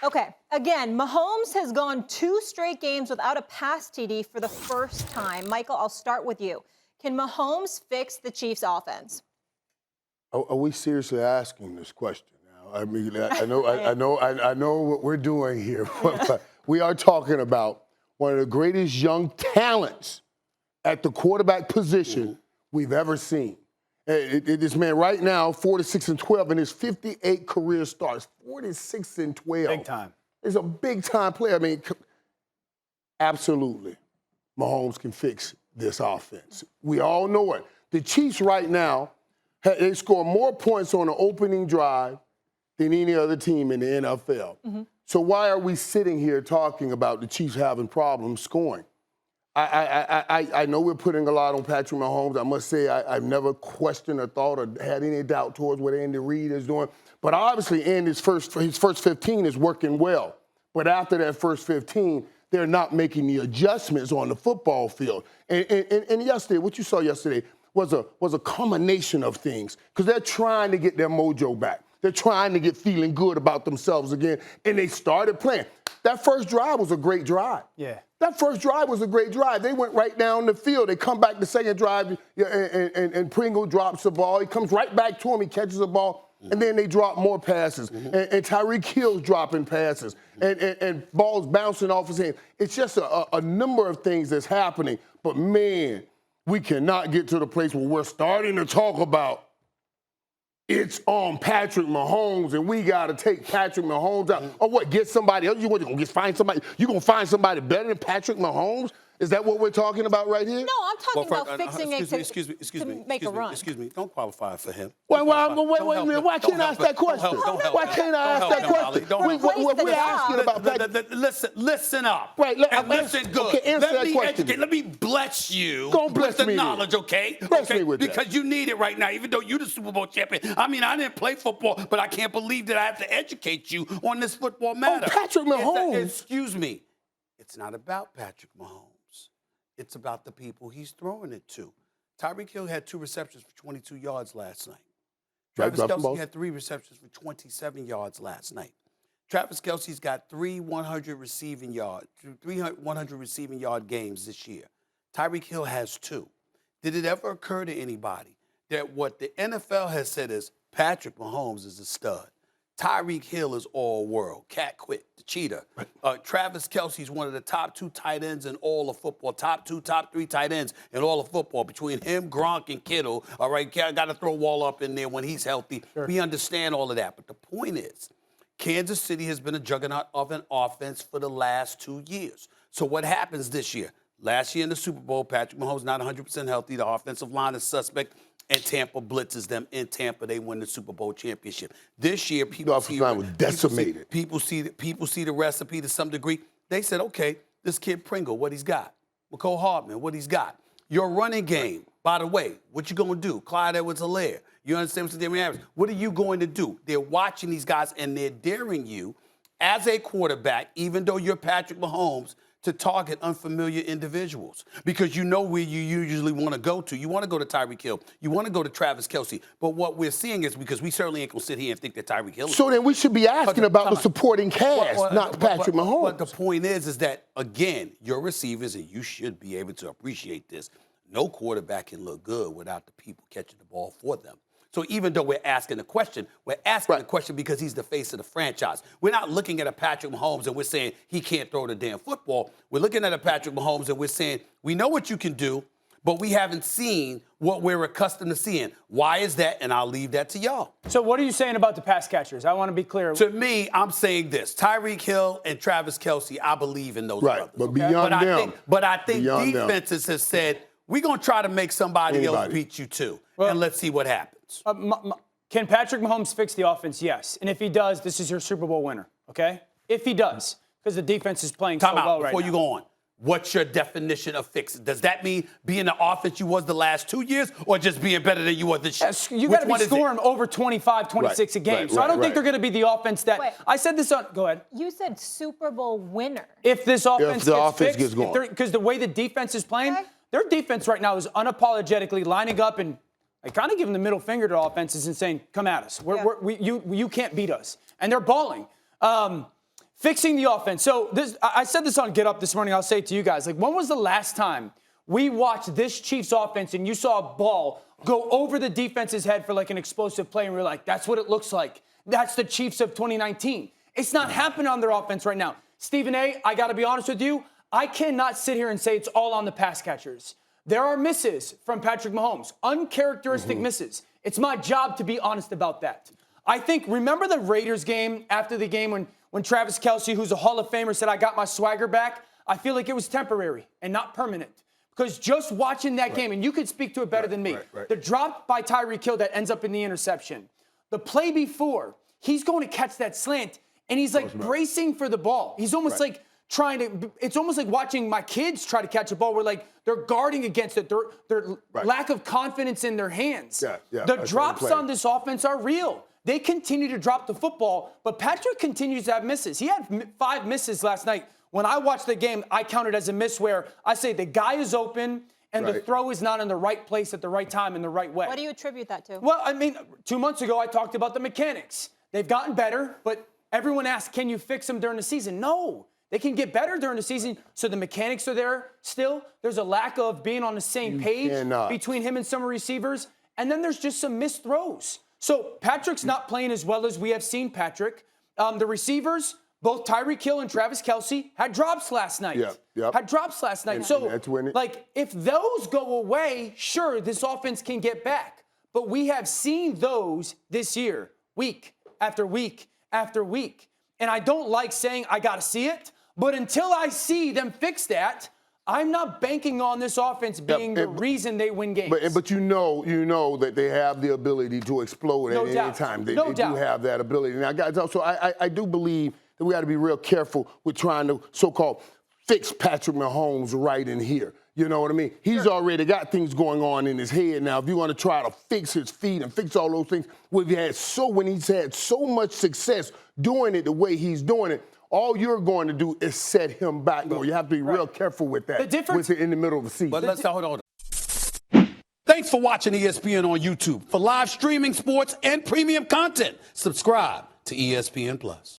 Okay, again, Mahomes has gone 2 straight games without a pass TD for the first time. Michael, I'll start with you. Can Mahomes fix the Chiefs' offense? Are we seriously asking this question now? I mean, I know what we're doing here. We are talking about one of the greatest young talents at the quarterback position we've ever seen. This man right now, 46-12, in his 58 career starts, 46-12. Big time. He's a big-time player. I mean, absolutely, Mahomes can fix this offense. We all know it. The Chiefs right now, they score more points on the opening drive than any other team in the NFL. So why are we sitting here talking about the Chiefs having problems scoring? I know we're putting a lot on Patrick Mahomes. I must say I've never questioned or thought or had any doubt towards what Andy Reid is doing. But obviously, his first 15 is working well. But after that first 15, they're not making the adjustments on the football field. And yesterday, what you saw yesterday was a combination of things because they're trying to get their mojo back. They're trying to get feeling good about themselves again, and they started playing. That first drive was a great drive. Yeah. That first drive was a great drive. They went right down the field. They come back the second drive, and Pringle drops the ball. He comes right back to him. He catches the ball, and then they drop more passes. And Tyreek Hill's dropping passes, and balls bouncing off his hand. It's just a number of things that's happening. But, man, we cannot get to the place where we're starting to talk about it's on Patrick Mahomes, and we got to take Patrick Mahomes out. Or what, get somebody else? You going to find somebody? You going to find somebody better than Patrick Mahomes? Is that what we're talking about right here? No, I'm talking about fixing it to make a run. Excuse me. Don't qualify for him. Wait a minute. Why can't I ask that question? Why can't I ask that question? We're asking about that. Listen up. Right. And listen good. Okay, answer that question. Let me bless you bless with me the knowledge, okay? Bless me with that. Because you need it right now, even though you're the Super Bowl champion. I mean, I didn't play football, but I can't believe that I have to educate you on this football matter. Patrick Mahomes. Excuse me. It's not about Patrick Mahomes. It's about the people he's throwing it to. Tyreek Hill had 2 receptions for 22 yards last night. Travis Kelce had 3 receptions for 27 yards last night. Travis Kelce's got 3 100 receiving yard games this year. Tyreek Hill has 2. Did it ever occur to anybody that what the NFL has said is Patrick Mahomes is a stud? Tyreek Hill is all world. Cat quit, the cheetah. Travis Kelce's one of the top 2 tight ends in all of football. Top 3 tight ends in all of football. Between him, Gronk, and Kittle. All right, got to throw Wall up in there when he's healthy. Sure. We understand all of that. But the point is, Kansas City has been a juggernaut of an offense for the last 2 years. So what happens this year? Last year in the Super Bowl, Patrick Mahomes not 100% healthy. The offensive line is suspect. And Tampa blitzes them. In Tampa, they win the Super Bowl championship. This year, people see the recipe to some degree. They said, okay, this kid Pringle, what he's got. McCole Hardman, what he's got. Your running game, by the way, what you going to do? Clyde Edwards-Helaire. You understand what's the difference? What are you going to do? They're watching these guys, and they're daring you as a quarterback, even though you're Patrick Mahomes, to target unfamiliar individuals because you know where you usually want to go to. You want to go to Tyreek Hill. You want to go to Travis Kelce. But what we're seeing is because we certainly ain't going to sit here and think that Tyreek Hill is. So then we should be asking about the supporting cast, not Patrick Mahomes. But the point is that, again, your receivers, and you should be able to appreciate this, no quarterback can look good without the people catching the ball for them. So even though we're asking the question, we're asking the question because he's the face of the franchise. We're not looking at a Patrick Mahomes and we're saying he can't throw the damn football. We're looking at a Patrick Mahomes and we're saying we know what you can do, but we haven't seen what we're accustomed to seeing. Why is that? And I'll leave that to y'all. So what are you saying about the pass catchers? I want to be clear. To me, I'm saying this. Tyreek Hill and Travis Kelce, I believe in those brothers. But beyond them. I think defenses have said, we're going to try to make somebody else beat you too. And let's see what happens. Can Patrick Mahomes fix the offense? Yes. And if he does, this is your Super Bowl winner, okay? If he does, because the defense is playing so well right now. Before you go on, what's your definition of fix? Does that mean being the offense you was the last 2 years or just being better than you was this year? Yes, you got to be scoring over 25, 26 a game. So I don't think they're going to be the offense that – I said this on – go ahead. You said Super Bowl winner. If this offense gets going. Because the way the defense is playing, their defense right now is unapologetically lining up and kind of giving the middle finger to offenses and saying, come at us. You can't beat us. And they're balling. Fixing the offense. So I said this on Get Up this morning. I'll say it to you guys. Like, when was the last time we watched this Chiefs offense and you saw a ball go over the defense's head for like an explosive play and we're like, that's what it looks like. That's the Chiefs of 2019. It's not happening on their offense right now. Stephen A., I got to be honest with you. I cannot sit here and say it's all on the pass catchers. There are misses from Patrick Mahomes, uncharacteristic misses. It's my job to be honest about that. I think, remember the Raiders game after the game when Travis Kelce, who's a Hall of Famer, said, I got my swagger back? I feel like it was temporary and not permanent. Because just watching that game, and you could speak to it better than me, the drop by Tyreek Hill that ends up in the interception, the play before, he's going to catch that slant, and he's like bracing for the ball. He's almost like trying to, it's almost like watching my kids try to catch a ball where like they're guarding against it, their lack of confidence in their hands. The drops on this offense are real. They continue to drop the football, but Patrick continues to have misses. He had 5 misses last night. When I watched the game, I counted as a miss where I say the guy is open and the throw is not in the right place at the right time in the right way. What do you attribute that to? Well, I mean, 2 months ago, I talked about the mechanics. They've gotten better, but everyone asked, can you fix them during the season? No. They can get better during the season, so the mechanics are there still. There's a lack of being on the same page between him and some receivers, and then there's just some missed throws. So Patrick's not playing as well as we have seen Patrick. The receivers, both Tyreek Hill and Travis Kelce, had drops last night. Had drops last night. So, like, if those go away, sure, this offense can get back. But we have seen those this year, week after week after week. And I don't like saying I got to see it, but until I see them fix that, I'm not banking on this offense being the reason they win games. But you know that they have the ability to explode at any time. They do have that ability. Now, guys, also, I do believe that we got to be real careful with trying to so-called fix Patrick Mahomes right in here. You know what I mean? He's already got things going on in his head now. If you want to try to fix his feet and fix all those things, when he's had so much success doing it the way he's doing it, all you're going to do is set him back. You have to be real careful with that. The difference in the middle of the season. But let's hold on. Thanks for watching ESPN on YouTube. For live streaming sports and premium content, subscribe to ESPN Plus.